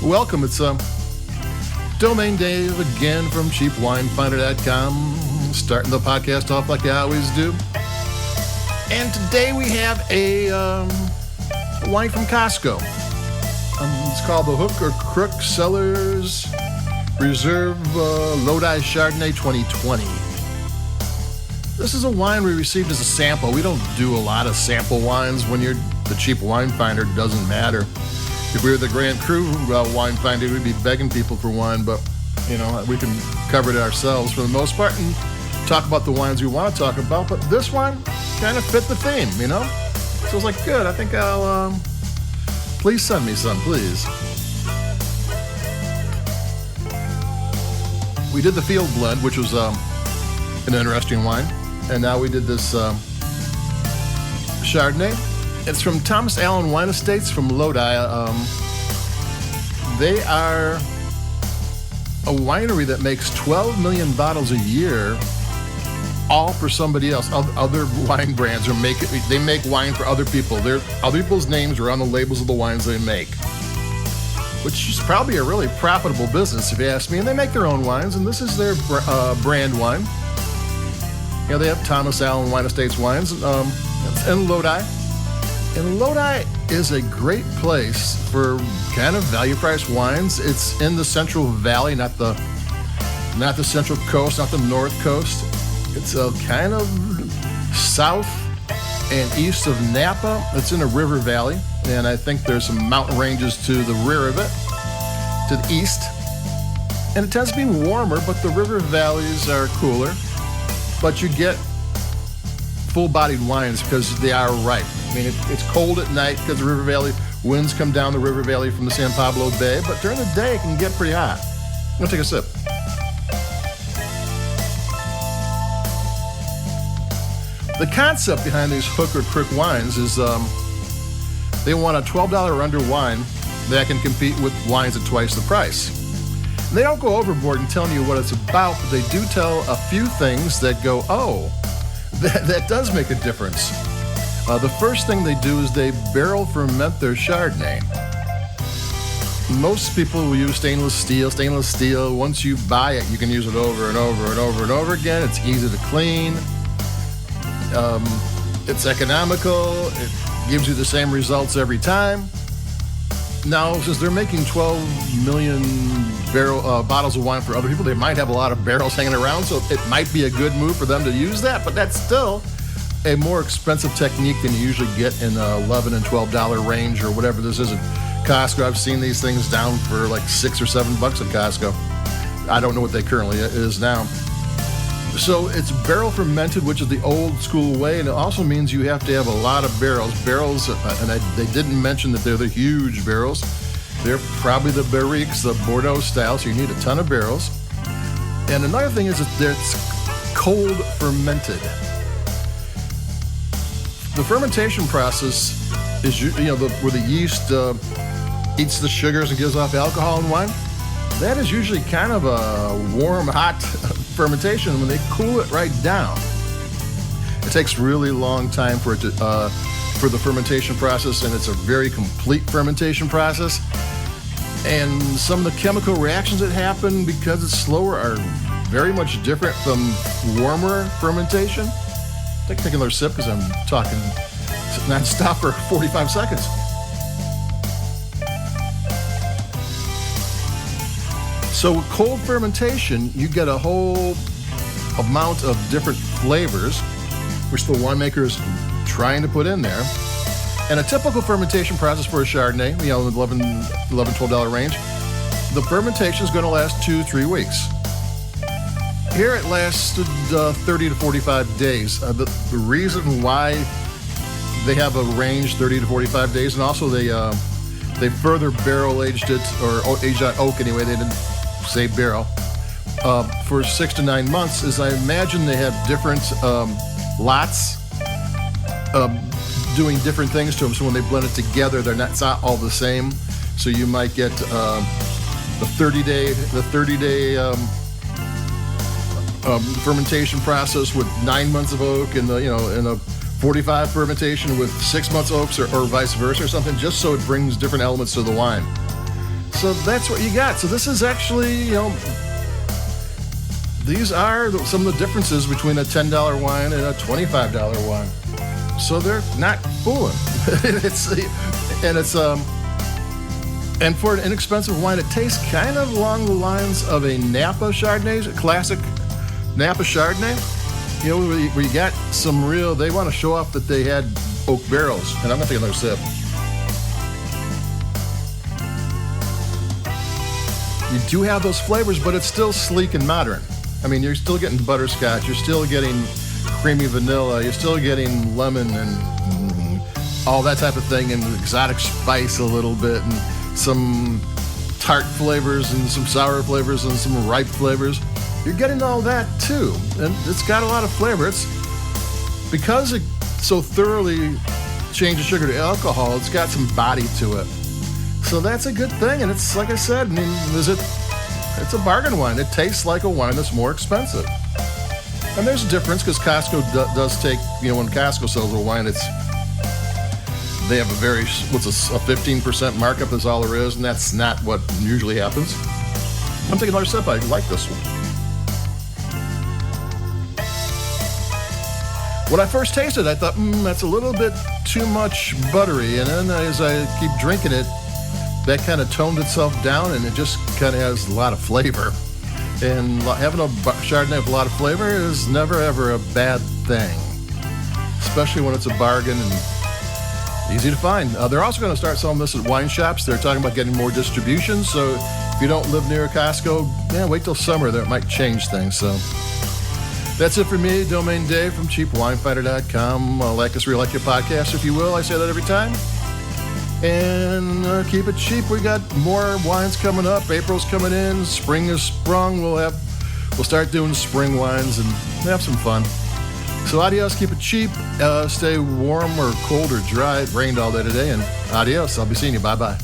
Welcome. It's Domain Dave again from cheapwinefinder.com, starting the podcast off like I always do. And today we have a wine from Costco. It's called the Crook Cellars Lodi Chardonnay 2020. This is a wine we received as a sample. We don't do a lot of sample wines. When you're the cheap wine finder, it doesn't matter. If we were the Grand Cru wine finder, we'd be begging people for wine, but you know, we can cover it ourselves for the most part and talk about the wines we want to talk about. But this one kind of fit the theme, you know? So I was like, good, I think I'll, please send me some, please. We did the field blend, which was an interesting wine. And now we did this Chardonnay. It's from Thomas Allen Wine Estates from Lodi. They are a winery that makes 12 million bottles a year, all for somebody else. Other wine brands they make wine for other people. Other people's names are on the labels of the wines they make, which is probably a really profitable business if you ask me. And they make their own wines, and this is their brand wine. You know, they have Thomas Allen Wine Estates wines in Lodi. And Lodi is a great place for kind of value-priced wines. It's in the Central Valley, not the Central Coast, not the North Coast. It's a kind of south and east of Napa. It's in a river valley, and I think there's some mountain ranges to the rear of it, to the east. And it tends to be warmer, but the river valleys are cooler. But you get full-bodied wines because they are ripe. I mean, it's cold at night because the river valley winds come down the river valley from the San Pablo Bay, but during the day it can get pretty hot. I'm gonna take a sip. The concept behind these Hook or Crook wines is they want a $12 or under wine that can compete with wines at twice the price. And they don't go overboard in telling you what it's about, but they do tell a few things that go, oh, that does make a difference. The first thing they do is they barrel ferment their Chardonnay. Most people will use stainless steel. Stainless steel, once you buy it, you can use it over and over and over and over again. It's easy to clean. It's economical. It gives you the same results every time. Now, since they're making 12 million bottles of wine for other people, they might have a lot of barrels hanging around, so it might be a good move for them to use that, but that's still a more expensive technique than you usually get in the $11 and $12 range or whatever this is at Costco. I've seen these things down for like $6 or $7 at Costco. I don't know what they currently is now. So it's barrel fermented, which is the old school way, and it also means you have to have a lot of barrels. And they didn't mention that they're the huge barrels. They're probably the barriques, the Bordeaux style, so you need a ton of barrels. And another thing is that it's cold fermented. The fermentation process is, where the yeast eats the sugars and gives off alcohol in wine. That is usually kind of a warm, hot fermentation when they cool it right down. It takes really long time for the fermentation process, and it's a very complete fermentation process. And some of the chemical reactions that happen because it's slower are very much different from warmer fermentation. Take another sip because I'm talking non-stop for 45 seconds. So with cold fermentation, you get a whole amount of different flavors, which the winemaker is trying to put in there. And a typical fermentation process for a Chardonnay, in the $11, $12 range, the fermentation is going to last 2-3 weeks. Here it lasted 30 to 45 days. The reason why they have a range 30 to 45 days, and also they further barrel aged it, or aged on oak anyway, they didn't say barrel, for 6 to 9 months, is I imagine they have different lots doing different things to them. So when they blend it together, it's not all the same. So you might get the 30-day fermentation process with 9 months of oak, and in a 45 fermentation with 6 months oaks, or vice versa or something, just so it brings different elements to the wine. So that's what you got. So this is actually, these are some of the differences between a $10 wine and a $25 wine. So they're not fooling. And for an inexpensive wine, it tastes kind of along the lines of a Napa Chardonnay, a classic Napa Chardonnay. Where you got some real, they want to show off that they had oak barrels. And I'm going to take another sip. You do have those flavors, but it's still sleek and modern. I mean, you're still getting butterscotch, you're still getting creamy vanilla, you're still getting lemon and all that type of thing, and exotic spice a little bit, and some tart flavors and some sour flavors and some ripe flavors. You're getting all that too, and it's got a lot of flavor. It's because it so thoroughly changes sugar to alcohol, it's got some body to it. So that's a good thing, and it's like I said, it's a bargain wine. It tastes like a wine that's more expensive. And there's a difference because Costco does take, when Costco sells a wine, they have a 15% markup is all there is, and that's not what usually happens. I'm taking another sip. I like this one. When I first tasted it, I thought, that's a little bit too much buttery. And then as I keep drinking it, that kind of toned itself down, and it just kind of has a lot of flavor. And having a Chardonnay with a lot of flavor is never, ever a bad thing, especially when it's a bargain and easy to find. They're also going to start selling this at wine shops. They're talking about getting more distribution. So if you don't live near a Costco, wait till summer. That might change things. So that's it for me, Domain Dave from CheapWineFighter.com. Like us, like your podcast, if you will. I say that every time. And keep it cheap. We got more wines coming up. April's coming in. Spring is sprung. We'll start doing spring wines and have some fun. So adios. Keep it cheap. Stay warm or cold or dry. It rained all day today. And adios. I'll be seeing you. Bye-bye.